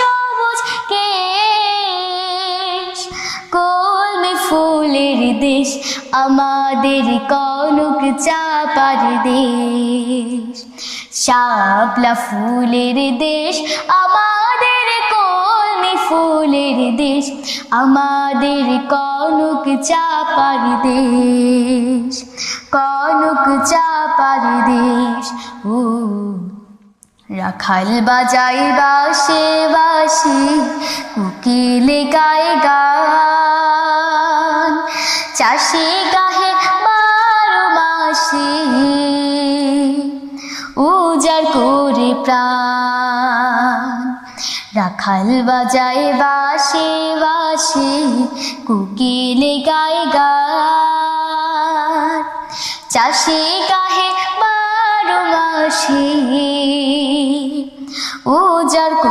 সবুজ কেশ। কলমে ফুলের দেশ আমাদের কনক চাপার দেশ। শাপলা ফুলের দেশ আমাদের কলমে ফুলের দেশ, আমাদের কনক চাপার দেশ, কনক চাপার দেশ। ও রাখাল বাজায় বাঁশি বাঁশি, কোকিলে গায় গান, চাষি গাহে 12 মাসে উজাড় করে প্রাণ। রাখাল বাজায় বাঁশি বাঁশি, কোকিলে গায় গান, চাষি গাহে